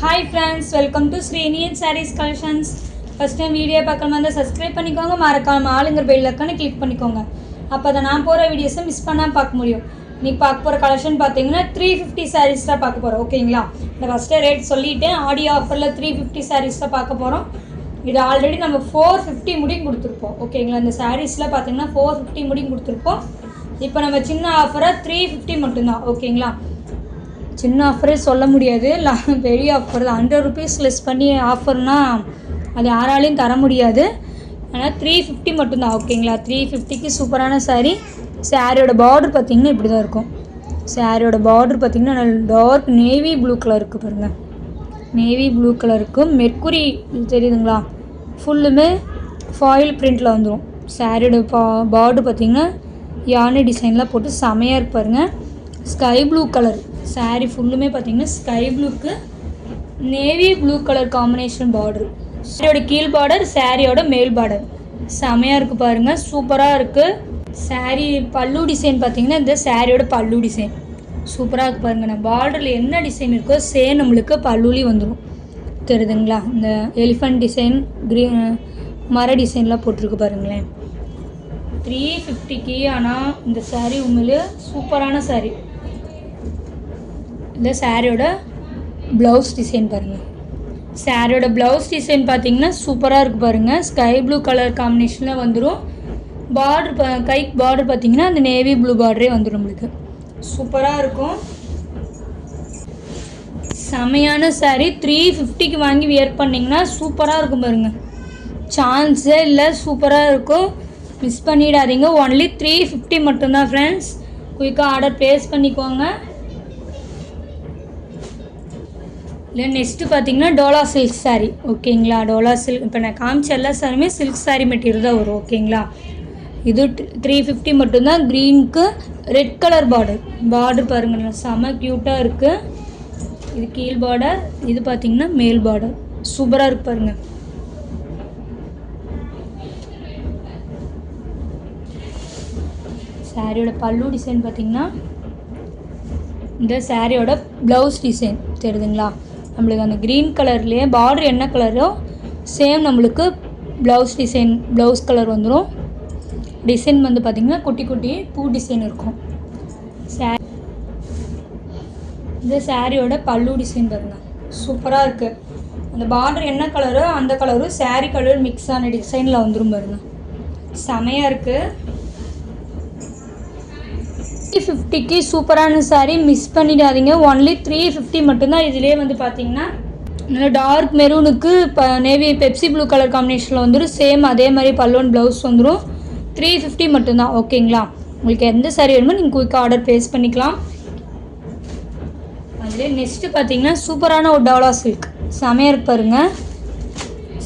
Hi friends, welcome to Srinian Sarees Collections. First time video பார்க்கணும் வந்து subscribe பண்ணிக்கோங்க, மறக்காம ஆளுங்கிற பெல் ஐகானை கிளிக் பண்ணிக்கோங்க. அப்போ தான் நான் போகிற வீடியோஸை மிஸ் பண்ணாமல் பார்க்க முடியும். நீ பார்க்க போகிற கலெக்ஷன் பார்த்தீங்கன்னா 350 sarees தான் பார்க்க போகிறோம். ஓகேங்களா? இந்த ஃபஸ்ட்டு ரேட் சொல்லிவிட்டேன். ஆடியோ ஆஃபரில் 350 sarees தான் பார்க்க போகிறோம். இது ஆல்ரெடி நம்ம 450 முடியும் கொடுத்துருப்போம். ஓகேங்களா? இந்த சாரீஸில் பார்த்தீங்கன்னா 450 முடியும் கொடுத்துருப்போம். இப்போ நம்ம சின்ன ஆஃபராக 350 மட்டும்தான். ஓகேங்களா? சின்ன ஆஃபரே சொல்ல முடியாது, பெரிய ஆஃபர் தான். 100 rupees லெஸ் பண்ணி ஆஃபர்னால் அது யாராலையும் தர முடியாது. ஆனால் 350 மட்டும்தான். ஓகேங்களா? 350க்கு சூப்பரான சாரீ. சாரியோட பார்டர் பார்த்திங்கன்னா இப்படி தான் இருக்கும். சாரியோட பார்டர் பார்த்திங்கன்னா நல்ல டார்க் நேவி ப்ளூ கலர் இருக்குது பாருங்கள். நேவி ப்ளூ கலருக்கு மெர்க்குரி தெரியுதுங்களா, ஃபுல்லுமே ஃபாயில் பிரிண்டில் வந்துடும். சாரியோட பார்டர் பார்த்திங்கன்னா யானை டிசைன்லாம் போட்டு செமையாக இருக்கு பாருங்கள். ஸ்கை ப்ளூ கலர் சாரீ ஃபுல்லுமே பார்த்திங்கன்னா ஸ்கை ப்ளூக்கு navy blue colour combination border. சாரியோட கீழ் பார்டர், சாரியோட மேல் பார்டர் செமையாக இருக்குது பாருங்கள், சூப்பராக இருக்குது. சாரீ பல்லு டிசைன் பார்த்திங்கன்னா இந்த சாரியோட பல்லு டிசைன் சூப்பராக இருக்குது பாருங்கள். நம்ம பார்டரில் என்ன டிசைன் இருக்கோ சேம் நம்மளுக்கு பல்லுலேயும் வந்துடும். தெரியுதுங்களா? இந்த எலிஃபண்ட் டிசைன், க்ரீன் மர டிசைன்லாம் போட்டிருக்கு பாருங்களேன். 350க்கு. ஆனால் இந்த சாரீ உண்மையிலே சூப்பரான சாரீ. இந்த சாரியோட ப்ளவுஸ் டிசைன் பாருங்கள். சாரியோட ப்ளவுஸ் டிசைன் பார்த்திங்கன்னா சூப்பராக இருக்குது பாருங்கள். ஸ்கை ப்ளூ கலர் காம்பினேஷனில் வந்துடும். பார்டர் கைக்கு பார்டர் பார்த்திங்கன்னா அந்த நேவி ப்ளூ பார்டரே வந்துடும். நம்மளுக்கு சூப்பராக இருக்கும். செமையான சாரீ. 350க்கு வாங்கி வியர் பண்ணிங்கன்னா சூப்பராக இருக்கும் பாருங்கள். சான்ஸே இல்லை, சூப்பராக இருக்கும். மிஸ் பண்ணிடாதீங்க. ஒன்லி 350 மட்டும்தான் ஃப்ரெண்ட்ஸ். குயிக்காக ஆர்டர் ப்ளேஸ் பண்ணிக்கோங்க. இல்லை நெக்ஸ்ட்டு பார்த்தீங்கன்னா டோலா சில்க் சாரீ. ஓகேங்களா? டோலா சில்க் இப்போ நான் காமிச்ச எல்லா சாரியுமே சில்க் சாரீ மெட்டீரியல் தான் வரும். ஓகேங்களா? இது 350 மட்டும்தான். க்ரீனுக்கு ரெட் கலர் பார்டர் பாருங்கள், செம்ம க்யூட்டாக இருக்குது. இது கீழ் பார்டர், இது பார்த்திங்கன்னா மேல் பார்டர் சூப்பராக இருக்கு பாருங்கள். சாரியோட பல்லு டிசைன் பார்த்திங்கன்னா இந்த சாரியோட ப்ளவுஸ் டிசைன் தெரியுதுங்களா? நம்மளுக்கு அந்த க்ரீன் கலர்லேயே பார்டர் என்ன கலரோ சேம் நம்மளுக்கு ப்ளவுஸ் டிசைன், ப்ளவுஸ் கலர் வந்துடும். டிசைன் வந்து பார்த்திங்கன்னா குட்டி குட்டி பூ டிசைன் இருக்கும். இந்த சாரியோட பல்லு டிசைன் பாருங்கள், சூப்பராக இருக்குது. அந்த பார்டர் என்ன கலரோ அந்த கலரும் சாரீ கலர் மிக்ஸ் ஆன டிசைனில் வந்துடும் பாருங்கள், செமையாக இருக்குது. 350க்கு சூப்பரான சாரீ, மிஸ் பண்ணிடாதீங்க. ஒன்லி 350 மட்டும்தான். இதிலே வந்து பார்த்தீங்கன்னா நல்லா டார்க் மெரூனுக்கு நேவி பெப்சி ப்ளூ கலர் காம்பினேஷனில் வந்துடும். சேம் அதே மாதிரி பல்லுவன் ப்ளவுஸ் வந்துடும். 350 மட்டும்தான். ஓகேங்களா? உங்களுக்கு எந்த சாரீ வேணுமோ நீங்கள் குயிக்காக ஆர்டர் ப்ளேஸ் பண்ணிக்கலாம். அதிலே நெக்ஸ்ட்டு பார்த்தீங்கன்னா சூப்பரான ஒரு டோலா சில்க் செமையாக இருக்கு பாருங்கள்.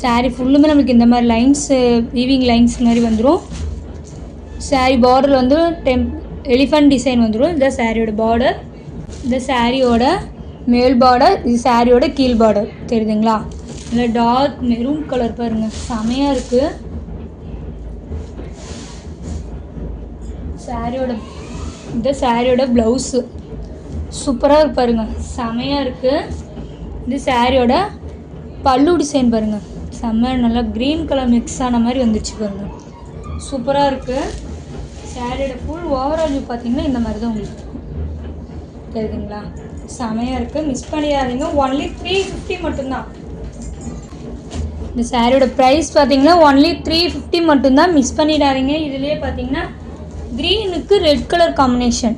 சாரீ ஃபுல்லுமே நம்மளுக்கு இந்த மாதிரி லைன்ஸு, வீவிங் லைன்ஸ் மாதிரி வந்துடும். சாரீ பார்டர் வந்து எலிஃபண்ட் டிசைன் வந்துடும். இந்த சாரியோட பார்டர், இந்த சாரியோட மேல் பார்டர், இது சாரியோட கீழ் பார்டர் தெரியுதுங்களா? இல்லை டார்க் மெரூன் கலர் பாருங்கள், செமையாக இருக்குது. இந்த சாரியோட ப்ளவுஸு சூப்பராக இருக்கு பாருங்கள், செமையாக இருக்குது. இந்த சாரியோட பல்லு டிசைன் பாருங்கள், செம்ம நல்லா க்ரீன் கலர் மிக்ஸ் ஆன மாதிரி வந்துடுச்சு பாருங்கள், சூப்பராக இருக்குது. சாரியோட ஃபுல் ஓவரால் வியூ பார்த்திங்கன்னா இந்த மாதிரி தான் உங்களுக்கு இருக்கும். தெரியுதுங்களா? செமையாக இருக்குது, மிஸ் பண்ணிடாதீங்க. ஒன்லி 350 மட்டும்தான். இந்த சாரியோட ப்ரைஸ் பார்த்திங்கன்னா ஒன்லி 350 மட்டும்தான், மிஸ் பண்ணிடாதீங்க. இதுலேயே பார்த்திங்கன்னா க்ரீனுக்கு ரெட் கலர் காம்பினேஷன்,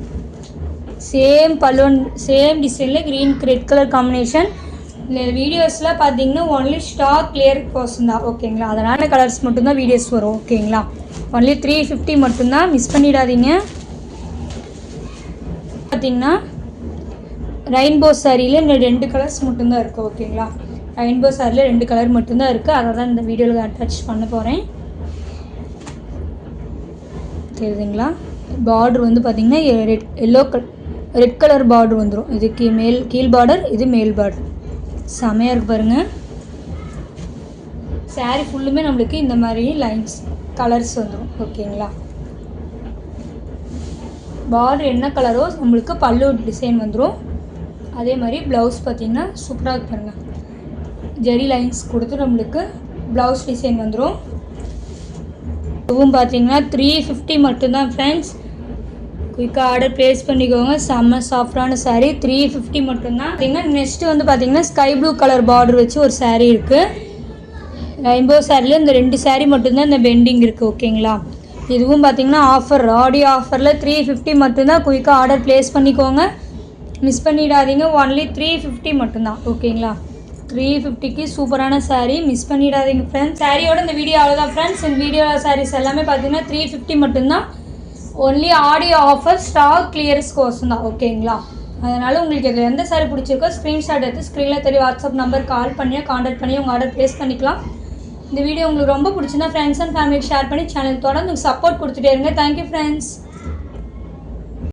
சேம் பல்லுவன் சேம் டிசைனில் க்ரீனுக்கு ரெட் கலர் காம்பினேஷன். இந்த வீடியோஸில் பார்த்திங்கன்னா ஒன்லி ஸ்டாக் கிளியர் பர்சன் தான். ஓகேங்களா? அதனால் கலர்ஸ் மட்டும்தான் வீடியோஸ் வரும். ஓகேங்களா? ஒன்லி 350 மட்டும்தான், மிஸ் பண்ணிடாதீங்க. பார்த்திங்கன்னா ரெயின்போ சாரியில் இந்த 2 கலர்ஸ் மட்டும்தான் இருக்குது. ஓகேங்களா? ரெயின்போ சாரியில் 2 கலர் மட்டும்தான் இருக்குது. அதை தான் இந்த வீடியோவில் அட்டாச் பண்ண போகிறேன். தெரியுதுங்களா? பார்டர் வந்து பார்த்திங்கன்னா ரெட் கலர் பார்டர் வந்துடும். இதுக்கு கீழ் பார்டர், இது மேல் பார்டர் செமையாக இருக்குது பாருங்கள். சாரீ ஃபுல்லுமே நம்மளுக்கு இந்த மாதிரி லைன்ஸ் கலர்ஸ் வந்துடும். ஓகேங்களா? பார்டர் என்ன கலரோ நம்மளுக்கு பல்லு டிசைன் வந்துடும். அதே மாதிரி ப்ளவுஸ் பார்த்திங்கன்னா சூப்பராக பாருங்கள், ஜெரி லைன்ஸ் கொடுத்து நம்மளுக்கு ப்ளவுஸ் டிசைன் வந்துடும். இதுவும் பார்த்திங்கன்னா 350 மட்டும்தான் ஃப்ரெண்ட்ஸ். குயிக்காக ஆர்டர் ப்ளேஸ் பண்ணிக்கோங்க. செம்ம சாஃப்டான சாரீ, 350 மட்டும்தான். பார்த்திங்கன்னா நெக்ஸ்ட்டு வந்து பார்த்திங்கன்னா ஸ்கை ப்ளூ கலர் பார்டர் வச்சு ஒரு சாரீ இருக்குது. ரெயின்போ சாரியில் இந்த 2 சாரீ மட்டும்தான் இந்த பெண்டிங் இருக்குது. ஓகேங்களா, இதுவும் பார்த்திங்கன்னா ஆஃபர், ஆடியோ ஆஃபரில் 350 மட்டும்தான். குயிக்காக ஆர்டர் ப்ளேஸ் பண்ணிக்கோங்க, மிஸ் பண்ணிடாதீங்க. ஒன்லி 350 மட்டும்தான். ஓகேங்களா, 350க்கு சூப்பரான சாரீ, மிஸ் பண்ணிடாதீங்க ஃப்ரெண்ட்ஸ். சாரியோட இந்த வீடியோ அவ்வளோதான் ஃப்ரெண்ட்ஸ். இந்த வீடியோ சாரீஸ் எல்லாமே பார்த்திங்கன்னா 350 மட்டும்தான். ஒன்லி ஆடியோ ஆஃபர், ஸ்டாக் கிளியர்ஸ்க்கோசம் தான். ஓகேங்களா, அதனால் உங்களுக்கு இதில் எந்த சாரீ பிடிச்சிருக்கோ ஸ்க்ரீன்ஷாட் எடுத்து ஸ்க்ரீனில் தெரிய வாட்ஸ்அப் நம்பர் கால் பண்ணி கான்டாக்ட் பண்ணி உங்கள் ஆர்டர் ப்ளேஸ் பண்ணிக்கலாம். இந்த வீடியோ உங்களுக்கு ரொம்ப பிடிச்சிருந்தா ஃப்ரெண்ட்ஸ் அண்ட் ஃபேமிலிக்கு ஷேர் பண்ணி சேனல் தொடர்ந்து சப்போர்ட் கொடுத்துட்டே இருங்க. Thank you friends.